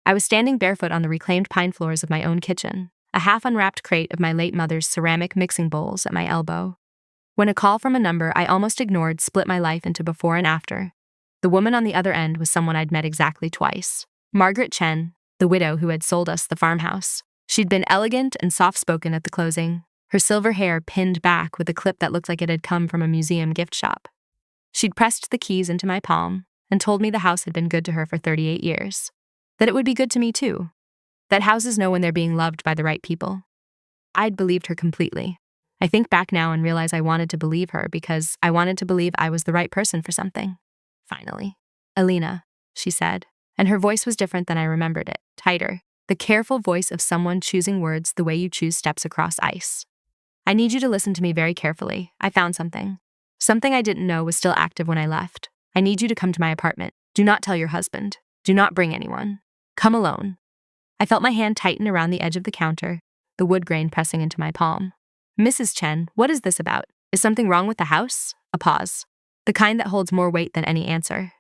I was standing barefoot on the reclaimed pine floors of my own kitchen, a half-unwrapped crate of my late mother's ceramic mixing bowls at my elbow. When a call from a number I almost ignored split my life into before and after. The woman on the other end was someone I'd met exactly twice. Margaret Chen, the widow who had sold us the farmhouse. She'd been elegant and soft-spoken at the closing, her silver hair pinned back with a clip that looked like it had come from a museum gift shop. She'd pressed the keys into my palm and told me the house had been good to her for 38 years. That it would be good to me too. That houses know when they're being loved by the right people. I'd believed her completely. I think back now and realize I wanted to believe her because I wanted to believe I was the right person for something. Finally. "Alina," she said, and her voice was different than I remembered it, tighter. The careful voice of someone choosing words the way you choose steps across ice. "I need you to listen to me very carefully. I found something. Something I didn't know was still active when I left. I need you to come to my apartment. Do not tell your husband. Do not bring anyone. Come alone." I felt my hand tighten around the edge of the counter, the wood grain pressing into my palm. "Mrs. Chen, what is this about? Is something wrong with the house?" A pause. The kind that holds more weight than any answer.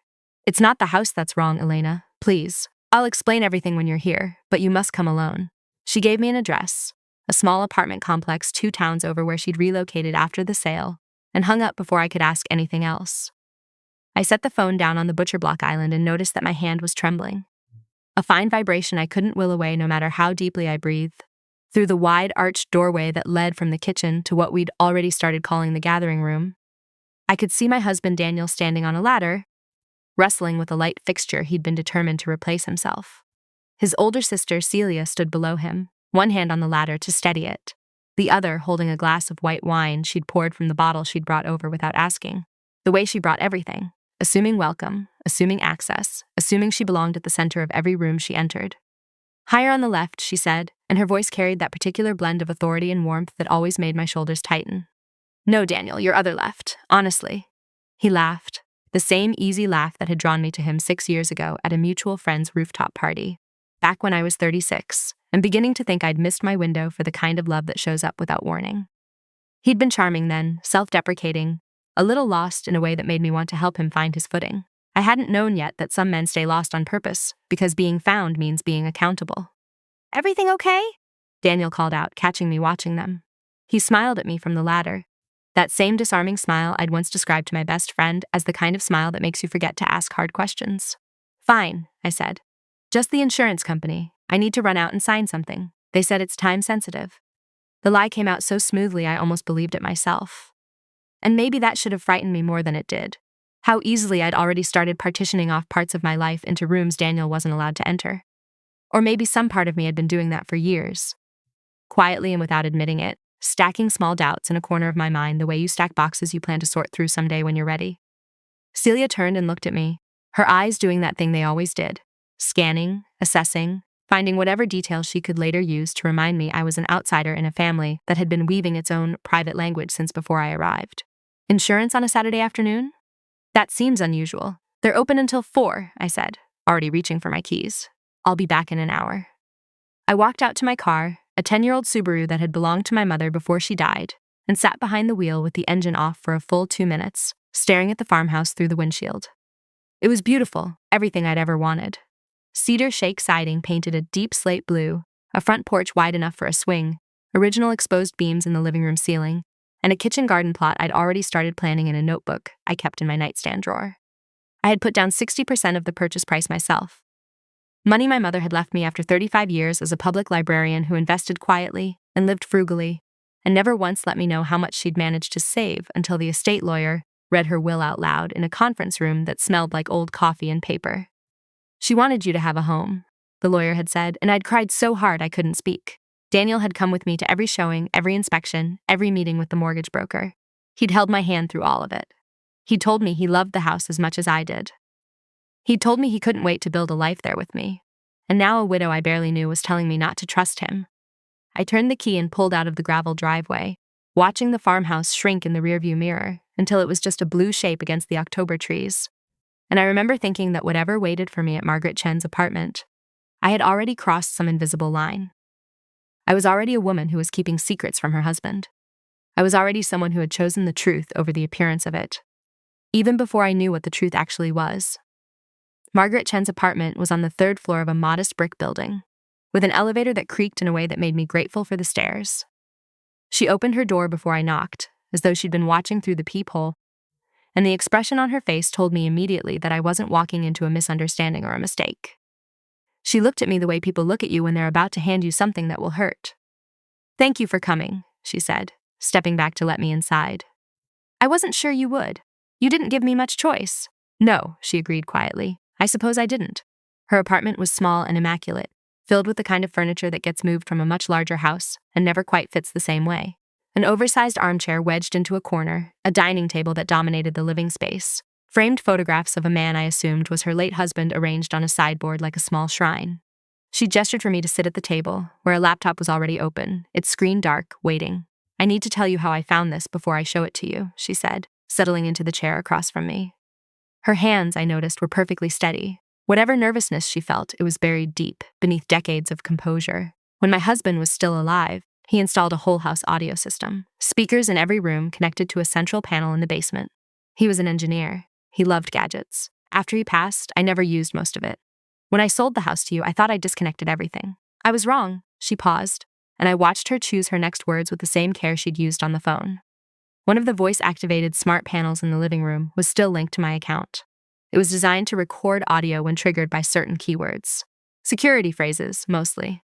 "It's not the house that's wrong, Elena. Please. I'll explain everything when you're here, but you must come alone." She gave me an address, a small apartment complex 2 towns over where she'd relocated after the sale, and hung up before I could ask anything else. I set the phone down on the butcher block island and noticed that my hand was trembling. A fine vibration I couldn't will away no matter how deeply I breathed. Through the wide arched doorway that led from the kitchen to what we'd already started calling the gathering room, I could see my husband Daniel standing on a ladder, wrestling with a light fixture he'd been determined to replace himself. His older sister Celia stood below him, one hand on the ladder to steady it, the other holding a glass of white wine she'd poured from the bottle she'd brought over without asking. The way she brought everything, assuming welcome, assuming access, assuming she belonged at the center of every room she entered. "Higher on the left," she said, and her voice carried that particular blend of authority and warmth that always made my shoulders tighten. "No, Daniel, your other left, honestly." He laughed, the same easy laugh that had drawn me to him 6 years ago at a mutual friend's rooftop party, back when I was 36, and beginning to think I'd missed my window for the kind of love that shows up without warning. He'd been charming then, self-deprecating, a little lost in a way that made me want to help him find his footing. I hadn't known yet that some men stay lost on purpose, because being found means being accountable. "Everything okay?" Daniel called out, catching me watching them. He smiled at me from the ladder, that same disarming smile I'd once described to my best friend as the kind of smile that makes you forget to ask hard questions. "Fine," I said. "Just the insurance company. I need to run out and sign something. They said it's time sensitive." The lie came out so smoothly I almost believed it myself. And maybe that should have frightened me more than it did. How easily I'd already started partitioning off parts of my life into rooms Daniel wasn't allowed to enter. Or maybe some part of me had been doing that for years. Quietly and without admitting it, stacking small doubts in a corner of my mind the way you stack boxes you plan to sort through someday when you're ready. Celia turned and looked at me, her eyes doing that thing they always did, scanning, assessing, finding whatever details she could later use to remind me I was an outsider in a family that had been weaving its own private language since before I arrived. "Insurance on a Saturday afternoon? That seems unusual. They're open until 4, I said, already reaching for my keys. "I'll be back in an hour." I walked out to my car, a 10-year-old Subaru that had belonged to my mother before she died, and sat behind the wheel with the engine off for a full 2 minutes, staring at the farmhouse through the windshield. It was beautiful, everything I'd ever wanted. Cedar shake siding painted a deep slate blue, a front porch wide enough for a swing, original exposed beams in the living room ceiling, and a kitchen garden plot I'd already started planning in a notebook I kept in my nightstand drawer. I had put down 60% of the purchase price myself. Money my mother had left me after 35 years as a public librarian who invested quietly and lived frugally, and never once let me know how much she'd managed to save until the estate lawyer read her will out loud in a conference room that smelled like old coffee and paper. "She wanted you to have a home," the lawyer had said, and I'd cried so hard I couldn't speak. Daniel had come with me to every showing, every inspection, every meeting with the mortgage broker. He'd held my hand through all of it. He'd told me he loved the house as much as I did. He'd told me he couldn't wait to build a life there with me. And now a widow I barely knew was telling me not to trust him. I turned the key and pulled out of the gravel driveway, watching the farmhouse shrink in the rearview mirror until it was just a blue shape against the October trees. And I remember thinking that whatever waited for me at Margaret Chen's apartment, I had already crossed some invisible line. I was already a woman who was keeping secrets from her husband. I was already someone who had chosen the truth over the appearance of it, even before I knew what the truth actually was. Margaret Chen's apartment was on the third floor of a modest brick building, with an elevator that creaked in a way that made me grateful for the stairs. She opened her door before I knocked, as though she'd been watching through the peephole, and the expression on her face told me immediately that I wasn't walking into a misunderstanding or a mistake. She looked at me the way people look at you when they're about to hand you something that will hurt. "Thank you for coming," she said, stepping back to let me inside. "I wasn't sure you would. You didn't give me much choice." "No," she agreed quietly. "I suppose I didn't." Her apartment was small and immaculate, filled with the kind of furniture that gets moved from a much larger house and never quite fits the same way. An oversized armchair wedged into a corner, a dining table that dominated the living space, framed photographs of a man I assumed was her late husband arranged on a sideboard like a small shrine. She gestured for me to sit at the table, where a laptop was already open, its screen dark, waiting. "I need to tell you how I found this before I show it to you," she said, settling into the chair across from me. Her hands, I noticed, were perfectly steady. Whatever nervousness she felt, it was buried deep, beneath decades of composure. When my husband was still alive, he installed a whole-house audio system, speakers in every room connected to a central panel in the basement. He was an engineer. He loved gadgets. After he passed, I never used most of it. When I sold the house to you, I thought I disconnected everything. I was wrong. She paused, and I watched her choose her next words with the same care she'd used on the phone. One of the voice-activated smart panels in the living room was still linked to my account. It was designed to record audio when triggered by certain keywords. Security phrases, mostly.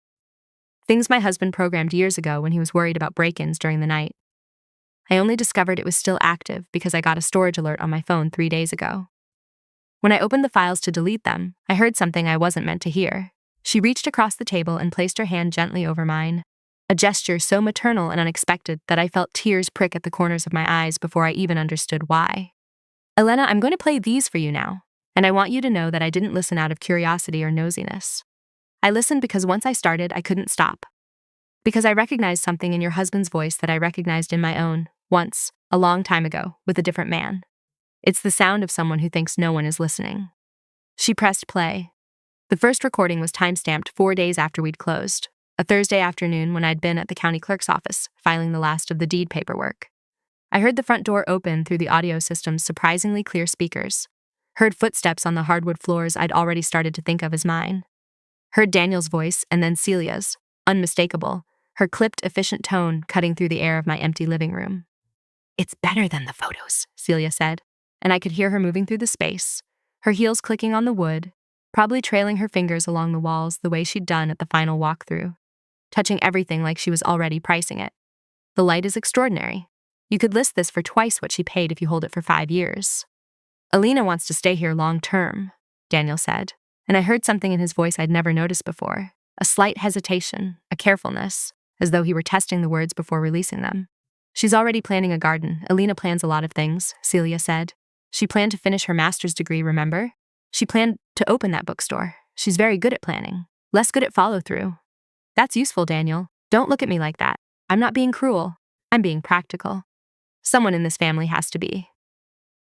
Things my husband programmed years ago when he was worried about break-ins during the night. I only discovered it was still active because I got a storage alert on my phone 3 days ago. When I opened the files to delete them, I heard something I wasn't meant to hear. She reached across the table and placed her hand gently over mine, a gesture so maternal and unexpected that I felt tears prick at the corners of my eyes before I even understood why. "Elena, I'm going to play these for you now, and I want you to know that I didn't listen out of curiosity or nosiness. I listened because once I started, I couldn't stop. Because I recognized something in your husband's voice that I recognized in my own, once, a long time ago, with a different man. It's the sound of someone who thinks no one is listening." She pressed play. The first recording was time-stamped 4 days after we'd closed, a Thursday afternoon when I'd been at the county clerk's office, filing the last of the deed paperwork. I heard the front door open through the audio system's surprisingly clear speakers, heard footsteps on the hardwood floors I'd already started to think of as mine, heard Daniel's voice and then Celia's, unmistakable, her clipped, efficient tone cutting through the air of my empty living room. "It's better than the photos," Celia said, and I could hear her moving through the space, her heels clicking on the wood, probably trailing her fingers along the walls the way she'd done at the final walkthrough, touching everything like she was already pricing it. "The light is extraordinary. You could list this for twice what she paid if you hold it for 5 years. Alina wants to stay here long-term," Daniel said, and I heard something in his voice I'd never noticed before, a slight hesitation, a carefulness, as though he were testing the words before releasing them. "She's already planning a garden. Alina plans a lot of things," Celia said. "She planned to finish her master's degree, remember? She planned to open that bookstore. She's very good at planning, less good at follow-through." "That's useful, Daniel. Don't look at me like that. I'm not being cruel. I'm being practical. Someone in this family has to be."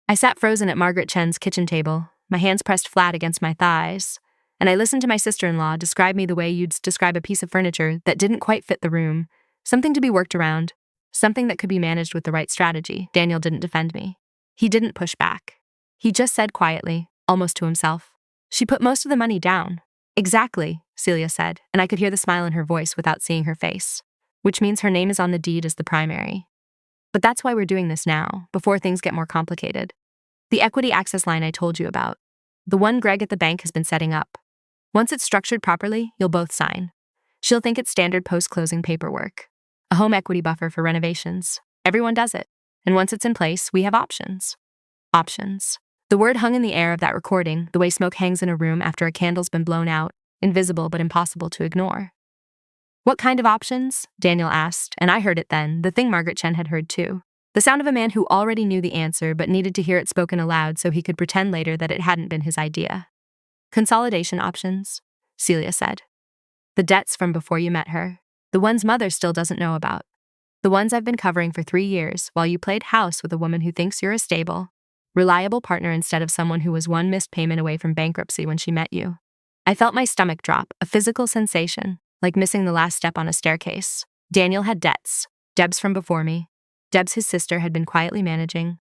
I sat frozen at Margaret Chen's kitchen table, my hands pressed flat against my thighs, and I listened to my sister-in-law describe me the way you'd describe a piece of furniture that didn't quite fit the room, something to be worked around, something that could be managed with the right strategy. Daniel didn't defend me. He didn't push back. He just said quietly, almost to himself, "She put most of the money down." "Exactly," Celia said, and I could hear the smile in her voice without seeing her face, "which means her name is on the deed as the primary. But that's why we're doing this now, before things get more complicated. The equity access line I told you about, the one Greg at the bank has been setting up. Once it's structured properly, you'll both sign. She'll think it's standard post-closing paperwork. A home equity buffer for renovations. Everyone does it. And once it's in place, we have options." Options. The word hung in the air of that recording, the way smoke hangs in a room after a candle's been blown out, invisible but impossible to ignore. "What kind of options?" Daniel asked, and I heard it then, the thing Margaret Chen had heard too. The sound of a man who already knew the answer but needed to hear it spoken aloud so he could pretend later that it hadn't been his idea. "Consolidation options," Celia said. "The debts from before you met her. The ones Mother still doesn't know about. The ones I've been covering for 3 years while you played house with a woman who thinks you're a stable, reliable partner instead of someone who was one missed payment away from bankruptcy when she met you." I felt my stomach drop, a physical sensation, like missing the last step on a staircase. Daniel had debts. Debs from before me. Debs his sister had been quietly managing.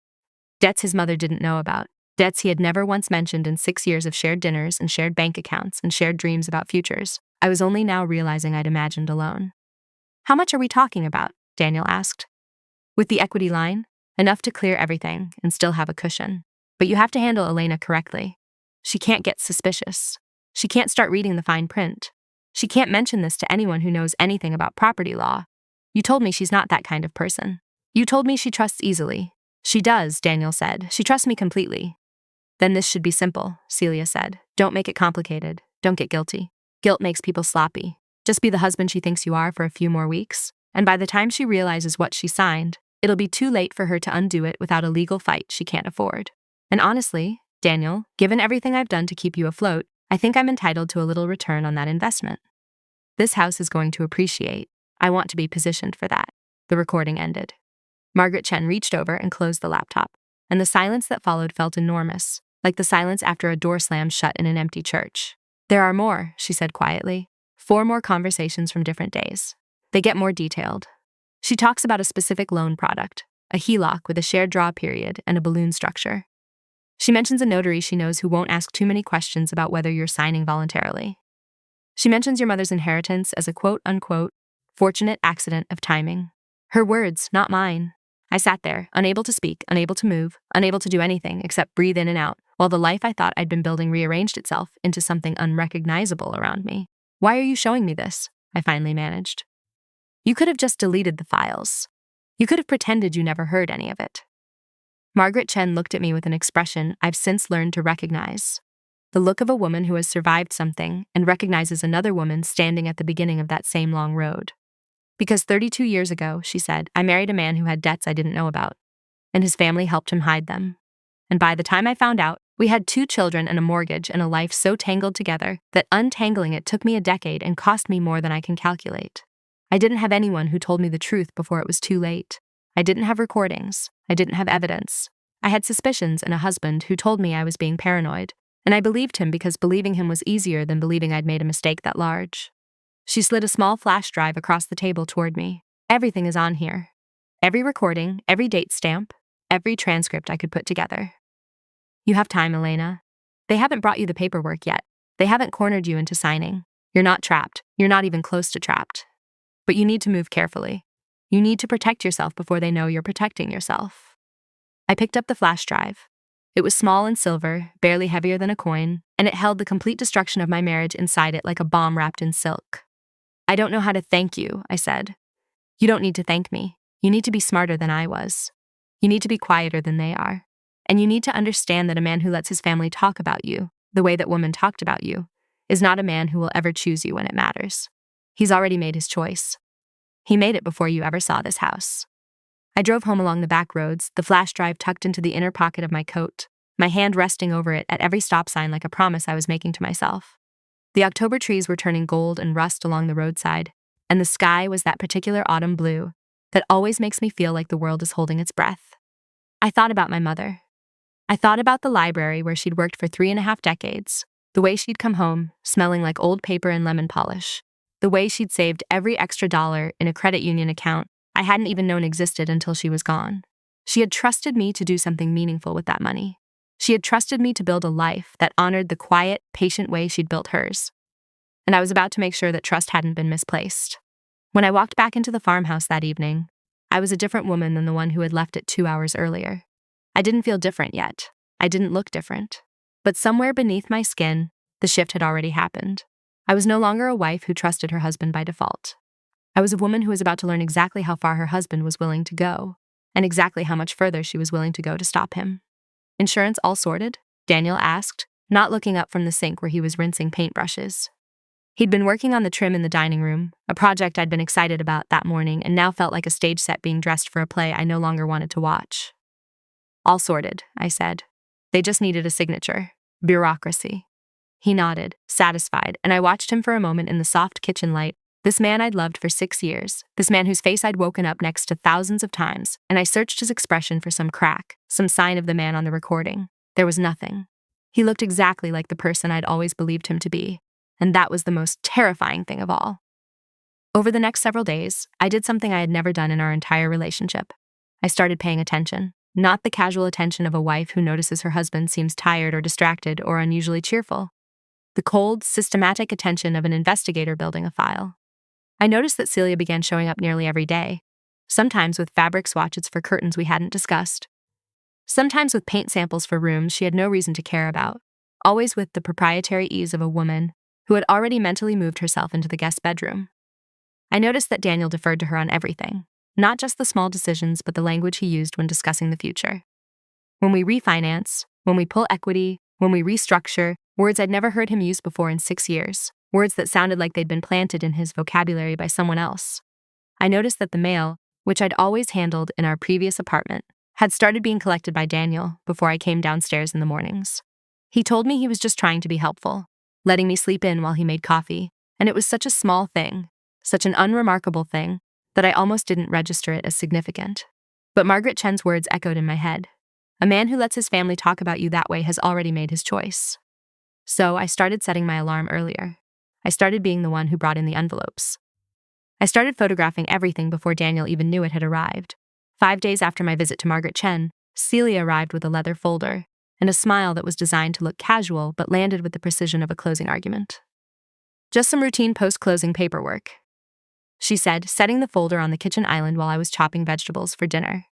Debts his mother didn't know about. Debts he had never once mentioned in 6 years of shared dinners and shared bank accounts and shared dreams about futures. I was only now realizing I'd imagined alone. "How much are we talking about?" Daniel asked. "With the equity line, enough to clear everything and still have a cushion. But you have to handle Elena correctly. She can't get suspicious. She can't start reading the fine print. She can't mention this to anyone who knows anything about property law. You told me she's not that kind of person. You told me she trusts easily." "She does," Daniel said. "She trusts me completely." "Then this should be simple," Celia said. "Don't make it complicated. Don't get guilty. Guilt makes people sloppy. Just be the husband she thinks you are for a few more weeks, and by the time she realizes what she signed, it'll be too late for her to undo it without a legal fight she can't afford. And honestly, Daniel, given everything I've done to keep you afloat, I think I'm entitled to a little return on that investment. This house is going to appreciate. I want to be positioned for that." The recording ended. Margaret Chen reached over and closed the laptop, and the silence that followed felt enormous, like the silence after a door slams shut in an empty church. "There are more," she said quietly. 4 more conversations from different days. They get more detailed. She talks about a specific loan product, a HELOC with a shared draw period and a balloon structure. She mentions a notary she knows who won't ask too many questions about whether you're signing voluntarily. She mentions your mother's inheritance as a quote-unquote fortunate accident of timing. Her words, not mine. I sat there, unable to speak, unable to move, unable to do anything except breathe in and out, while the life I thought I'd been building rearranged itself into something unrecognizable around me. "Why are you showing me this?" I finally managed. "You could have just deleted the files. You could have pretended you never heard any of it." Margaret Chen looked at me with an expression I've since learned to recognize. The look of a woman who has survived something and recognizes another woman standing at the beginning of that same long road. "Because 32 years ago," she said, "I married a man who had debts I didn't know about, and his family helped him hide them. And by the time I found out, we had 2 children and a mortgage and a life so tangled together that untangling it took me a decade and cost me more than I can calculate. I didn't have anyone who told me the truth before it was too late. I didn't have recordings. I didn't have evidence. I had suspicions and a husband who told me I was being paranoid, and I believed him because believing him was easier than believing I'd made a mistake that large." She slid a small flash drive across the table toward me. "Everything is on here. Every recording, every date stamp, every transcript I could put together. You have time, Elena. They haven't brought you the paperwork yet. They haven't cornered you into signing. You're not trapped. You're not even close to trapped. But you need to move carefully. You need to protect yourself before they know you're protecting yourself." I picked up the flash drive. It was small and silver, barely heavier than a coin, and it held the complete destruction of my marriage inside it like a bomb wrapped in silk. "I don't know how to thank you," I said. "You don't need to thank me. You need to be smarter than I was. You need to be quieter than they are. And you need to understand that a man who lets his family talk about you, the way that woman talked about you, is not a man who will ever choose you when it matters. He's already made his choice. He made it before you ever saw this house." I drove home along the back roads, the flash drive tucked into the inner pocket of my coat, my hand resting over it at every stop sign like a promise I was making to myself. The October trees were turning gold and rust along the roadside, and the sky was that particular autumn blue that always makes me feel like the world is holding its breath. I thought about my mother. I thought about the library where she'd worked for 3.5 decades, the way she'd come home, smelling like old paper and lemon polish, the way she'd saved every extra dollar in a credit union account I hadn't even known existed until she was gone. She had trusted me to do something meaningful with that money. She had trusted me to build a life that honored the quiet, patient way she'd built hers. And I was about to make sure that trust hadn't been misplaced. When I walked back into the farmhouse that evening, I was a different woman than the one who had left it 2 hours earlier. I didn't feel different yet. I didn't look different. But somewhere beneath my skin, the shift had already happened. I was no longer a wife who trusted her husband by default. I was a woman who was about to learn exactly how far her husband was willing to go, and exactly how much further she was willing to go to stop him. "Insurance all sorted?" Daniel asked, not looking up from the sink where he was rinsing paintbrushes. He'd been working on the trim in the dining room, a project I'd been excited about that morning and now felt like a stage set being dressed for a play I no longer wanted to watch. "All sorted," I said. "They just needed a signature. Bureaucracy." He nodded, satisfied, and I watched him for a moment in the soft kitchen light. This man I'd loved for 6 years, this man whose face I'd woken up next to thousands of times, and I searched his expression for some crack, some sign of the man on the recording. There was nothing. He looked exactly like the person I'd always believed him to be, and that was the most terrifying thing of all. Over the next several days, I did something I had never done in our entire relationship. I started paying attention. not the casual attention of a wife who notices her husband seems tired or distracted or unusually cheerful. The cold, systematic attention of an investigator building a file. I noticed that Celia began showing up nearly every day, sometimes with fabric swatches for curtains we hadn't discussed, sometimes with paint samples for rooms she had no reason to care about, always with the proprietary ease of a woman who had already mentally moved herself into the guest bedroom. I noticed that Daniel deferred to her on everything, not just the small decisions, but the language he used when discussing the future. When we refinance, when we pull equity, when we restructure, words I'd never heard him use before in 6 years, words that sounded like they'd been planted in his vocabulary by someone else. I noticed that the mail, which I'd always handled in our previous apartment, had started being collected by Daniel before I came downstairs in the mornings. He told me he was just trying to be helpful, letting me sleep in while he made coffee, and it was such a small thing, such an unremarkable thing, that I almost didn't register it as significant. But Margaret Chen's words echoed in my head. A man who lets his family talk about you that way has already made his choice. So I started setting my alarm earlier. I started being the one who brought in the envelopes. I started photographing everything before Daniel even knew it had arrived. 5 days after my visit to Margaret Chen, Celia arrived with a leather folder and a smile that was designed to look casual but landed with the precision of a closing argument. "Just some routine post-closing paperwork," she said, setting the folder on the kitchen island while I was chopping vegetables for dinner.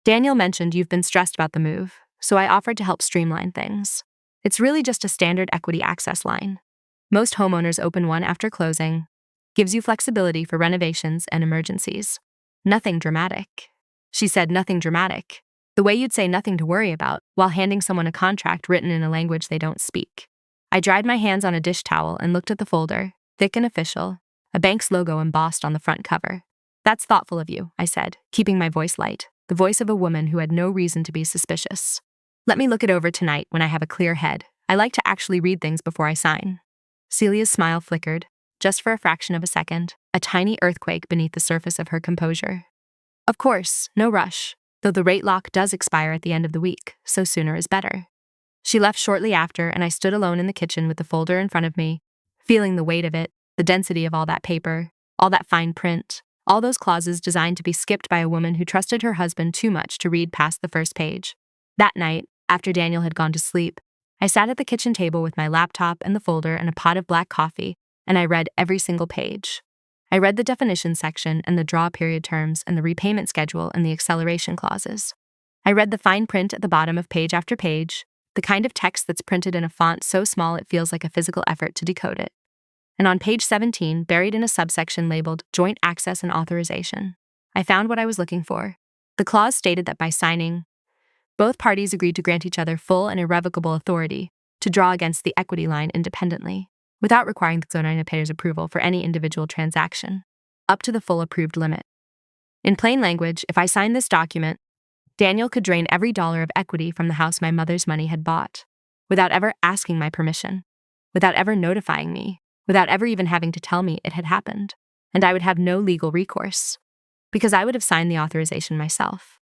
"Daniel mentioned you've been stressed about the move, so I offered to help streamline things. It's really just a standard equity access line. Most homeowners open one after closing. Gives you flexibility for renovations and emergencies. Nothing dramatic." She said nothing dramatic, the way you'd say nothing to worry about while handing someone a contract written in a language they don't speak. I dried my hands on a dish towel and looked at the folder, thick and official, a bank's logo embossed on the front cover. "That's thoughtful of you," I said, keeping my voice light, the voice of a woman who had no reason to be suspicious. "Let me look it over tonight when I have a clear head. I like to actually read things before I sign." Celia's smile flickered, just for a fraction of a second, a tiny earthquake beneath the surface of her composure. "Of course, no rush, though the rate lock does expire at the end of the week, so sooner is better." She left shortly after, and I stood alone in the kitchen with the folder in front of me, feeling the weight of it, the density of all that paper, all that fine print, all those clauses designed to be skipped by a woman who trusted her husband too much to read past the first page. That night, after Daniel had gone to sleep, I sat at the kitchen table with my laptop and the folder and a pot of black coffee, and I read every single page. I read the definition section and the draw period terms and the repayment schedule and the acceleration clauses. I read the fine print at the bottom of page after page, the kind of text that's printed in a font so small it feels like a physical effort to decode it. And on page 17, buried in a subsection labeled Joint Access and Authorization, I found what I was looking for. The clause stated that by signing, both parties agreed to grant each other full and irrevocable authority to draw against the equity line independently, without requiring the zonipayer's approval for any individual transaction, up to the full approved limit. In plain language, if I signed this document, Daniel could drain every dollar of equity from the house my mother's money had bought, without ever asking my permission, without ever notifying me, without ever even having to tell me it had happened, and I would have no legal recourse, because I would have signed the authorization myself.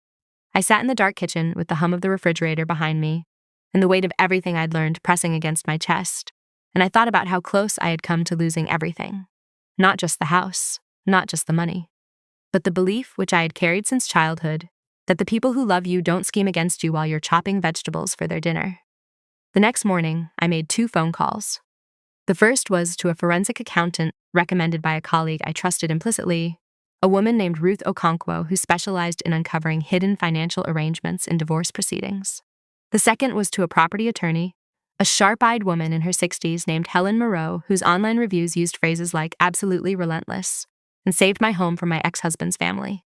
I sat in the dark kitchen with the hum of the refrigerator behind me, and the weight of everything I'd learned pressing against my chest, and I thought about how close I had come to losing everything. Not just the house, not just the money, but the belief which I had carried since childhood, that the people who love you don't scheme against you while you're chopping vegetables for their dinner. The next morning, I made 2 phone calls. The first was to a forensic accountant recommended by a colleague I trusted implicitly, a woman named Ruth Okonkwo who specialized in uncovering hidden financial arrangements in divorce proceedings. The second was to a property attorney, a sharp-eyed woman in her 60s named Helen Moreau, whose online reviews used phrases like absolutely relentless and saved my home from my ex-husband's family.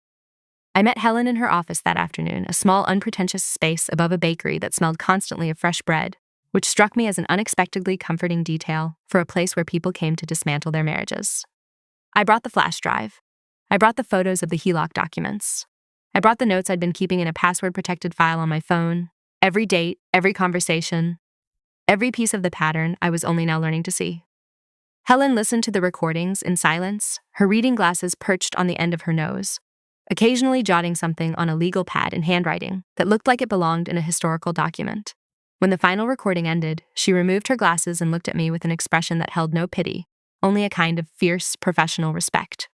I met Helen in her office that afternoon, a small, unpretentious space above a bakery that smelled constantly of fresh bread, which struck me as an unexpectedly comforting detail for a place where people came to dismantle their marriages. I brought the flash drive. I brought the photos of the HELOC documents. I brought the notes I'd been keeping in a password-protected file on my phone, every date, every conversation, every piece of the pattern I was only now learning to see. Helen listened to the recordings in silence, her reading glasses perched on the end of her nose, occasionally jotting something on a legal pad in handwriting that looked like it belonged in a historical document. When the final recording ended, she removed her glasses and looked at me with an expression that held no pity, only a kind of fierce, professional respect.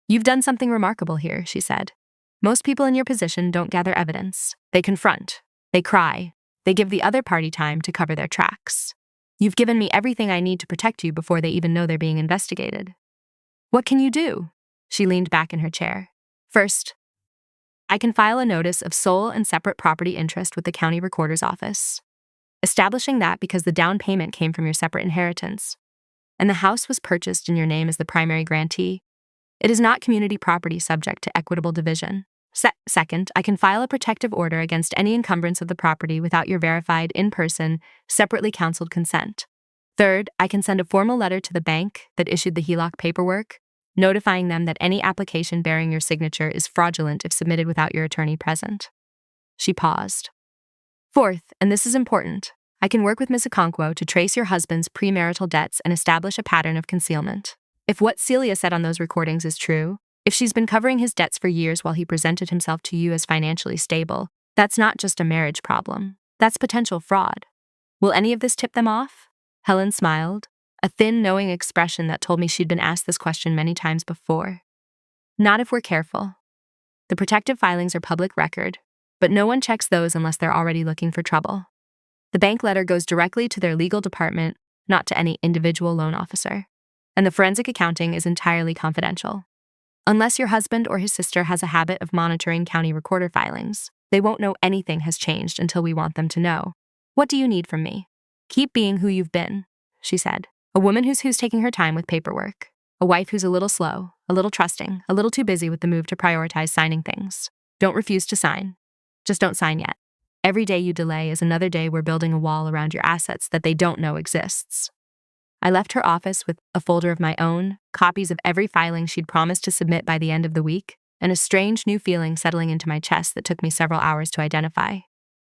"You've done something remarkable here," she said. Most people in your position don't gather evidence. They confront. They cry. They give the other party time to cover their tracks. You've given me everything I need to protect you before they even know they're being investigated. What can you do? She leaned back in her chair. First, I can file a notice of sole and separate property interest with the county recorder's office, establishing that because the down payment came from your separate inheritance, and the house was purchased in your name as the primary grantee, it is not community property subject to equitable division. Second, I can file a protective order against any encumbrance of the property without your verified, in-person, separately counseled consent. Third, I can send a formal letter to the bank that issued the HELOC paperwork, notifying them that any application bearing your signature is fraudulent if submitted without your attorney present. She paused. Fourth, and this is important, I can work with Ms. Okonkwo to trace your husband's premarital debts and establish a pattern of concealment. If what Celia said on those recordings is true, if she's been covering his debts for years while he presented himself to you as financially stable, that's not just a marriage problem. That's potential fraud. Will any of this tip them off? Helen smiled, a thin, knowing expression that told me she'd been asked this question many times before. Not if we're careful. The protective filings are public record, but no one checks those unless they're already looking for trouble. The bank letter goes directly to their legal department, not to any individual loan officer. And the forensic accounting is entirely confidential. Unless your husband or his sister has a habit of monitoring county recorder filings, they won't know anything has changed until we want them to know. What do you need from me? Keep being who you've been, she said. A woman who's taking her time with paperwork. A wife who's a little slow, a little trusting, a little too busy with the move to prioritize signing things. Don't refuse to sign. Just don't sign yet. Every day you delay is another day we're building a wall around your assets that they don't know exists. I left her office with a folder of my own, copies of every filing she'd promised to submit by the end of the week, and a strange new feeling settling into my chest that took me several hours to identify.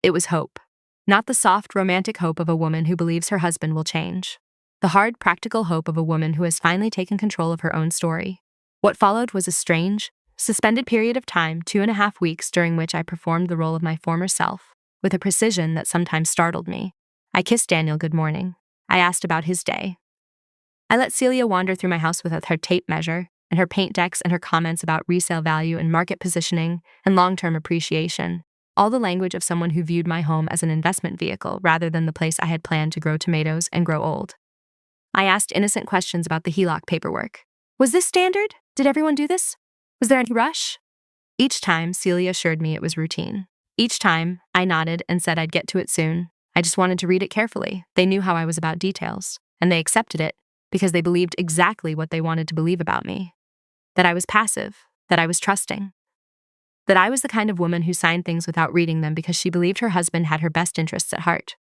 It was hope. Not the soft, romantic hope of a woman who believes her husband will change. The hard, practical hope of a woman who has finally taken control of her own story. What followed was a strange, suspended period of time, 2.5 weeks during which I performed the role of my former self, with a precision that sometimes startled me. I kissed Daniel good morning. I asked about his day. I let Celia wander through my house with her tape measure and her paint decks and her comments about resale value and market positioning and long-term appreciation, all the language of someone who viewed my home as an investment vehicle rather than the place I had planned to grow tomatoes and grow old. I asked innocent questions about the HELOC paperwork. Was this standard? Did everyone do this? Was there any rush? Each time, Celia assured me it was routine. Each time, I nodded and said I'd get to it soon. I just wanted to read it carefully. They knew how I was about details, and they accepted it because they believed exactly what they wanted to believe about me. That I was passive, that I was trusting, that I was the kind of woman who signed things without reading them because she believed her husband had her best interests at heart.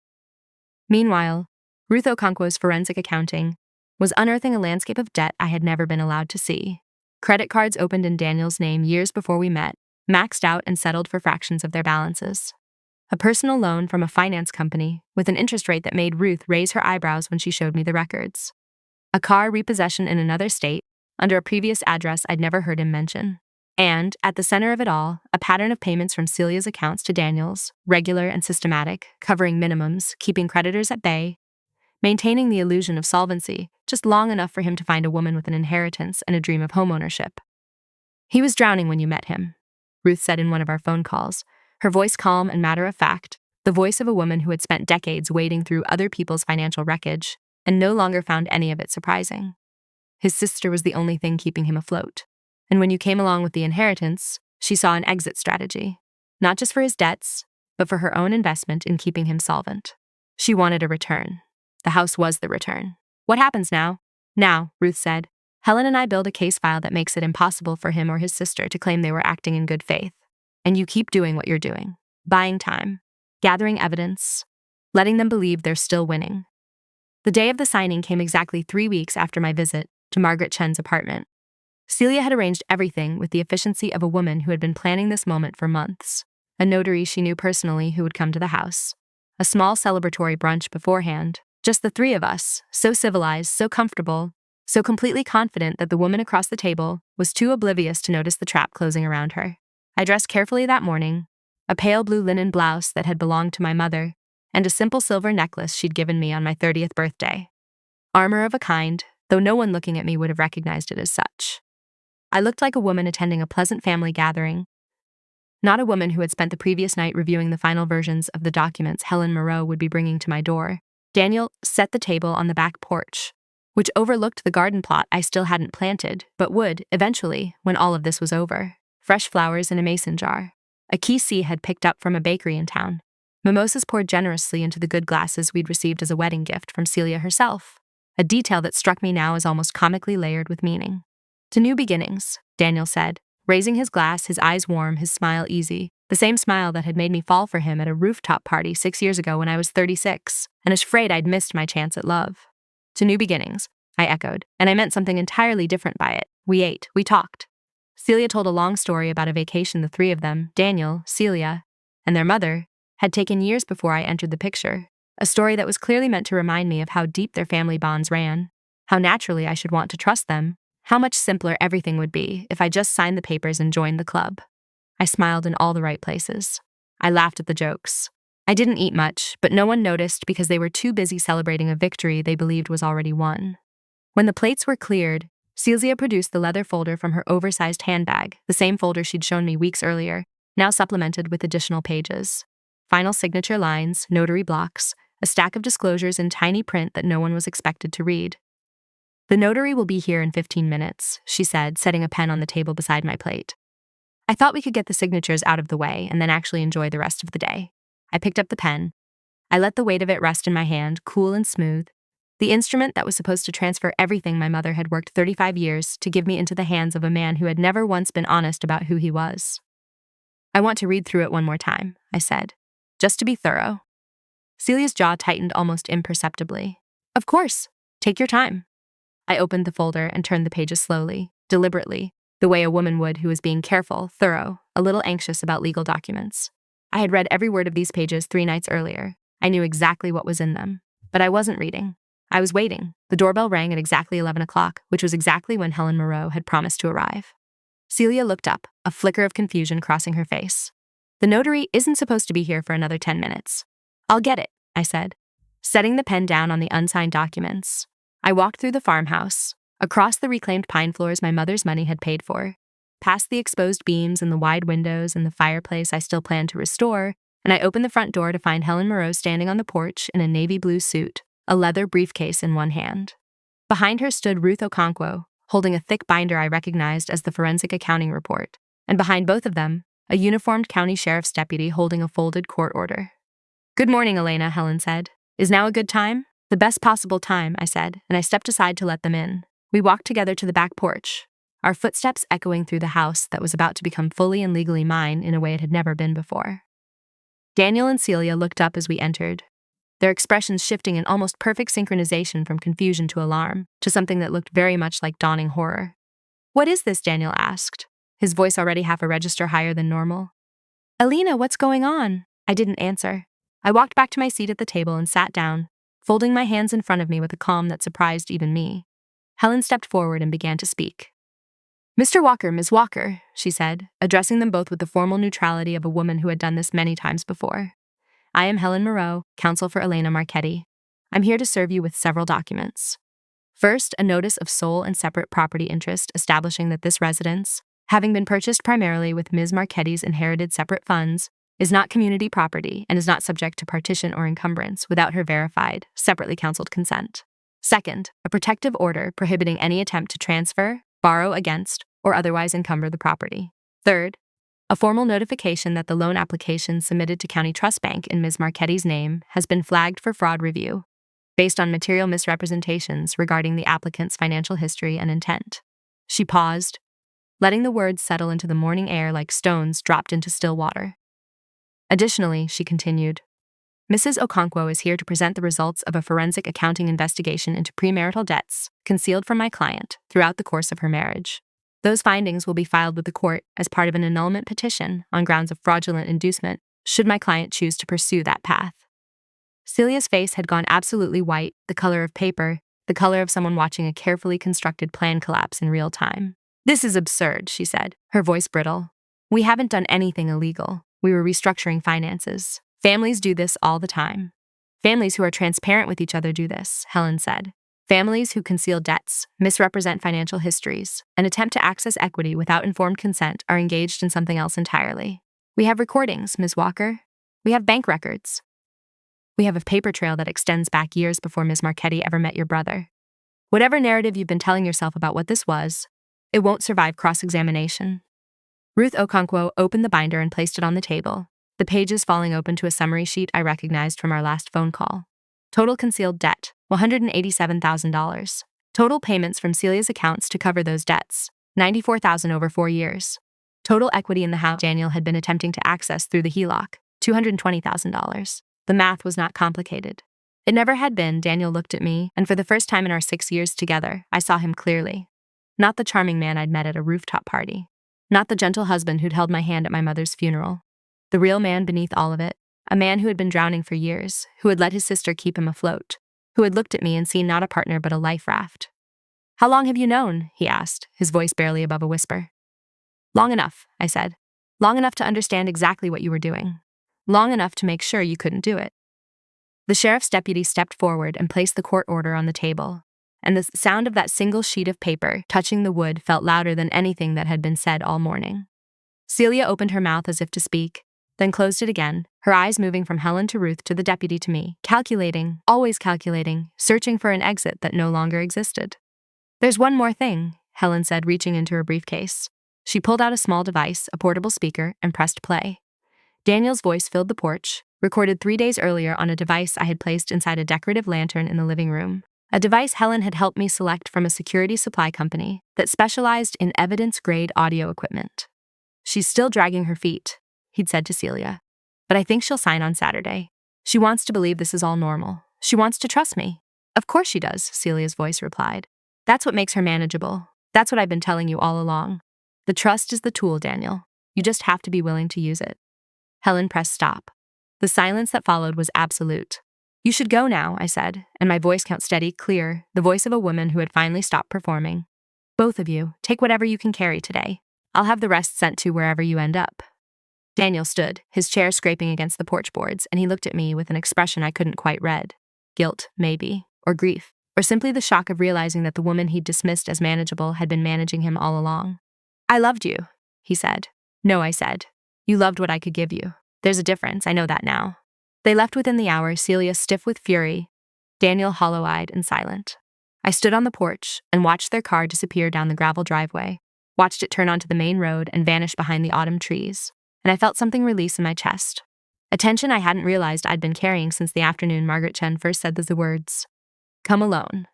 Meanwhile, Ruth Okonkwo's forensic accounting was unearthing a landscape of debt I had never been allowed to see. Credit cards opened in Daniel's name years before we met, maxed out and settled for fractions of their balances. A personal loan from a finance company with an interest rate that made Ruth raise her eyebrows when she showed me the records. A car repossession in another state, under a previous address I'd never heard him mention. And, at the center of it all, a pattern of payments from Celia's accounts to Daniel's, regular and systematic, covering minimums, keeping creditors at bay, maintaining the illusion of solvency, just long enough for him to find a woman with an inheritance and a dream of homeownership. He was drowning when you met him, Ruth said in one of our phone calls, her voice calm and matter-of-fact, the voice of a woman who had spent decades wading through other people's financial wreckage and no longer found any of it surprising. His sister was the only thing keeping him afloat. And when you came along with the inheritance, she saw an exit strategy, not just for his debts, but for her own investment in keeping him solvent. She wanted a return. The house was the return. What happens now? Now, Ruth said, Helen and I build a case file that makes it impossible for him or his sister to claim they were acting in good faith. And you keep doing what you're doing, buying time, gathering evidence, letting them believe they're still winning. The day of the signing came exactly 3 weeks after my visit to Margaret Chen's apartment. Celia had arranged everything with the efficiency of a woman who had been planning this moment for months. A notary she knew personally who would come to the house. A small celebratory brunch beforehand. Just the three of us, so civilized, so comfortable, so completely confident that the woman across the table was too oblivious to notice the trap closing around her. I dressed carefully that morning, a pale blue linen blouse that had belonged to my mother, and a simple silver necklace she'd given me on my 30th birthday. Armor of a kind, though no one looking at me would have recognized it as such. I looked like a woman attending a pleasant family gathering, not a woman who had spent the previous night reviewing the final versions of the documents Helen Moreau would be bringing to my door. Daniel set the table on the back porch, which overlooked the garden plot I still hadn't planted, but would, eventually, when all of this was over. Fresh flowers in a mason jar. A key C had picked up from a bakery in town. Mimosas poured generously into the good glasses we'd received as a wedding gift from Celia herself, a detail that struck me now as almost comically layered with meaning. To new beginnings, Daniel said, raising his glass, his eyes warm, his smile easy, the same smile that had made me fall for him at a rooftop party 6 years ago when I was 36, and was afraid I'd missed my chance at love. To new beginnings, I echoed, and I meant something entirely different by it. We ate, we talked. Celia told a long story about a vacation the three of them, Daniel, Celia, and their mother, had taken years before I entered the picture, a story that was clearly meant to remind me of how deep their family bonds ran, how naturally I should want to trust them, how much simpler everything would be if I just signed the papers and joined the club. I smiled in all the right places. I laughed at the jokes. I didn't eat much, but no one noticed because they were too busy celebrating a victory they believed was already won. When the plates were cleared, Celia produced the leather folder from her oversized handbag, the same folder she'd shown me weeks earlier, now supplemented with additional pages. Final signature lines, notary blocks, a stack of disclosures in tiny print that no one was expected to read. The notary will be here in 15 minutes, she said, setting a pen on the table beside my plate. I thought we could get the signatures out of the way and then actually enjoy the rest of the day. I picked up the pen. I let the weight of it rest in my hand, cool and smooth, the instrument that was supposed to transfer everything my mother had worked 35 years to give me into the hands of a man who had never once been honest about who he was. I want to read through it one more time, I said, just to be thorough. Celia's jaw tightened almost imperceptibly. Of course, take your time. I opened the folder and turned the pages slowly, deliberately, the way a woman would who was being careful, thorough, a little anxious about legal documents. I had read every word of these pages 3 nights earlier. I knew exactly what was in them. But I wasn't reading. I was waiting. The doorbell rang at exactly 11 o'clock, which was exactly when Helen Moreau had promised to arrive. Celia looked up, a flicker of confusion crossing her face. The notary isn't supposed to be here for another 10 minutes. I'll get it, I said, setting the pen down on the unsigned documents. I walked through the farmhouse, across the reclaimed pine floors my mother's money had paid for, past the exposed beams and the wide windows and the fireplace I still planned to restore, and I opened the front door to find Helen Moreau standing on the porch in a navy blue suit, a leather briefcase in one hand. Behind her stood Ruth Okonkwo, holding a thick binder I recognized as the forensic accounting report, and behind both of them, a uniformed county sheriff's deputy holding a folded court order. Good morning, Elena, Helen said. Is now a good time? The best possible time, I said, and I stepped aside to let them in. We walked together to the back porch, our footsteps echoing through the house that was about to become fully and legally mine in a way it had never been before. Daniel and Celia looked up as we entered, their expressions shifting in almost perfect synchronization from confusion to alarm, to something that looked very much like dawning horror. What is this? Daniel asked, his voice already half a register higher than normal. Elena, what's going on? I didn't answer. I walked back to my seat at the table and sat down, folding my hands in front of me with a calm that surprised even me. Helen stepped forward and began to speak. Mr. Walker, Ms. Walker, she said, addressing them both with the formal neutrality of a woman who had done this many times before. I am Helen Moreau, counsel for Elena Marchetti. I'm here to serve you with several documents. First, a notice of sole and separate property interest establishing that this residence, having been purchased primarily with Ms. Marchetti's inherited separate funds, is not community property and is not subject to partition or encumbrance without her verified, separately counseled consent. Second, a protective order prohibiting any attempt to transfer, borrow against, or otherwise encumber the property. Third, a formal notification that the loan application submitted to County Trust Bank in Ms. Marchetti's name has been flagged for fraud review, based on material misrepresentations regarding the applicant's financial history and intent. She paused, letting the words settle into the morning air like stones dropped into still water. Additionally, she continued, Mrs. Okonkwo is here to present the results of a forensic accounting investigation into premarital debts concealed from my client throughout the course of her marriage. Those findings will be filed with the court as part of an annulment petition on grounds of fraudulent inducement, should my client choose to pursue that path. Celia's face had gone absolutely white, the color of paper, the color of someone watching a carefully constructed plan collapse in real time. This is absurd, she said, her voice brittle. We haven't done anything illegal. We were restructuring finances. Families do this all the time. Families who are transparent with each other do this, Helen said. Families who conceal debts, misrepresent financial histories, and attempt to access equity without informed consent are engaged in something else entirely. We have recordings, Ms. Walker. We have bank records. We have a paper trail that extends back years before Ms. Marchetti ever met your brother. Whatever narrative you've been telling yourself about what this was, it won't survive cross-examination. Ruth Okonkwo opened the binder and placed it on the table, the pages falling open to a summary sheet I recognized from our last phone call. Total concealed debt, $187,000. Total payments from Celia's accounts to cover those debts, $94,000 over 4 years. Total equity in the house Daniel had been attempting to access through the HELOC, $220,000. The math was not complicated. It never had been. Daniel looked at me, and for the first time in our 6 years together, I saw him clearly. Not the charming man I'd met at a rooftop party. Not the gentle husband who'd held my hand at my mother's funeral. The real man beneath all of it, a man who had been drowning for years, who had let his sister keep him afloat, who had looked at me and seen not a partner but a life raft. "How long have you known?" he asked, his voice barely above a whisper. "Long enough," I said. "Long enough to understand exactly what you were doing. Long enough to make sure you couldn't do it." The sheriff's deputy stepped forward and placed the court order on the table, and the sound of that single sheet of paper touching the wood felt louder than anything that had been said all morning. Celia opened her mouth as if to speak, then closed it again, her eyes moving from Helen to Ruth to the deputy to me, calculating, always calculating, searching for an exit that no longer existed. "There's one more thing," Helen said, reaching into her briefcase. She pulled out a small device, a portable speaker, and pressed play. Daniel's voice filled the porch, recorded 3 days earlier on a device I had placed inside a decorative lantern in the living room. A device Helen had helped me select from a security supply company that specialized in evidence-grade audio equipment. "She's still dragging her feet," he'd said to Celia. "But I think she'll sign on Saturday. She wants to believe this is all normal. She wants to trust me." "Of course she does," Celia's voice replied. "That's what makes her manageable. That's what I've been telling you all along. The trust is the tool, Daniel. You just have to be willing to use it." Helen pressed stop. The silence that followed was absolute. "You should go now," I said, and my voice came steady, clear, the voice of a woman who had finally stopped performing. "Both of you, take whatever you can carry today. I'll have the rest sent to wherever you end up." Daniel stood, his chair scraping against the porch boards, and he looked at me with an expression I couldn't quite read. Guilt, maybe, or grief, or simply the shock of realizing that the woman he'd dismissed as manageable had been managing him all along. "I loved you," he said. "No," I said. "You loved what I could give you. There's a difference, I know that now." They left within the hour, Celia stiff with fury, Daniel hollow-eyed and silent. I stood on the porch and watched their car disappear down the gravel driveway, watched it turn onto the main road and vanish behind the autumn trees, and I felt something release in my chest. A tension I hadn't realized I'd been carrying since the afternoon Margaret Chen first said the words, "Come alone."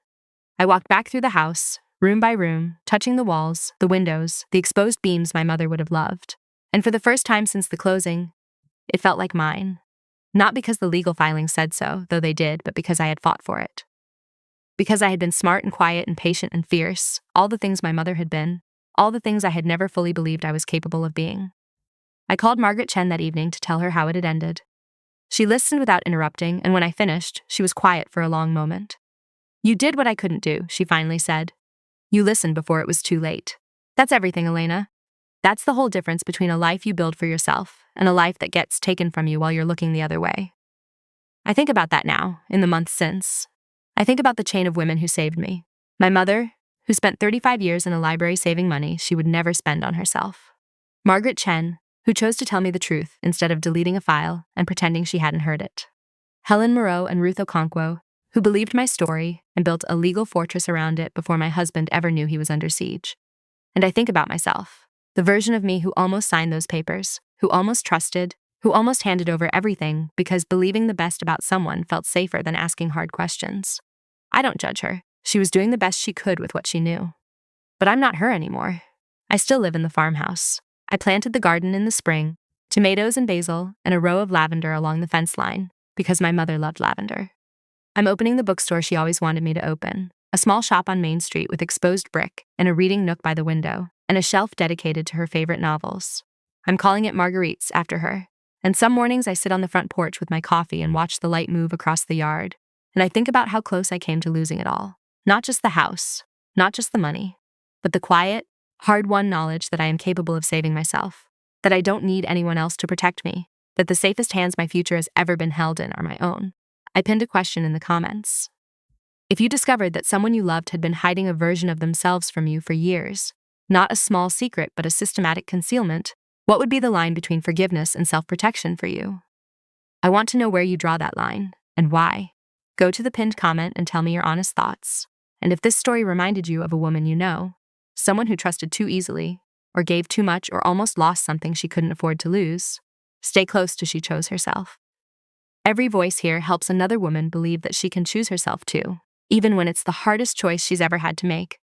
I walked back through the house, room by room, touching the walls, the windows, the exposed beams my mother would have loved. And for the first time since the closing, it felt like mine. Not because the legal filings said so, though they did, but because I had fought for it. Because I had been smart and quiet and patient and fierce, all the things my mother had been, all the things I had never fully believed I was capable of being. I called Margaret Chen that evening to tell her how it had ended. She listened without interrupting, and when I finished, she was quiet for a long moment. "You did what I couldn't do," she finally said. "You listened before it was too late. That's everything, Elena. That's the whole difference between a life you build for yourself and a life that gets taken from you while you're looking the other way." I think about that now, in the months since. I think about the chain of women who saved me. My mother, who spent 35 years in a library saving money she would never spend on herself. Margaret Chen, who chose to tell me the truth instead of deleting a file and pretending she hadn't heard it. Helen Moreau and Ruth Okonkwo, who believed my story and built a legal fortress around it before my husband ever knew he was under siege. And I think about myself. The version of me who almost signed those papers, who almost trusted, who almost handed over everything because believing the best about someone felt safer than asking hard questions. I don't judge her. She was doing the best she could with what she knew. But I'm not her anymore. I still live in the farmhouse. I planted the garden in the spring, tomatoes and basil, and a row of lavender along the fence line, because my mother loved lavender. I'm opening the bookstore she always wanted me to open, a small shop on Main Street with exposed brick and a reading nook by the window, and a shelf dedicated to her favorite novels. I'm calling it Marguerite's after her, and some mornings I sit on the front porch with my coffee and watch the light move across the yard, and I think about how close I came to losing it all. Not just the house, not just the money, but the quiet, hard-won knowledge that I am capable of saving myself, that I don't need anyone else to protect me, that the safest hands my future has ever been held in are my own. I pinned a question in the comments. If you discovered that someone you loved had been hiding a version of themselves from you for years, not a small secret but a systematic concealment, What would be the line between forgiveness and self-protection for you? I want to know where you draw that line and why. Go to the pinned comment and tell me your honest thoughts. And if this story reminded you of a woman you know, someone who trusted too easily, or gave too much or almost lost something she couldn't afford to lose, stay close to She Chose Herself. Every voice here helps another woman believe that she can choose herself too, even when it's the hardest choice she's ever had to make.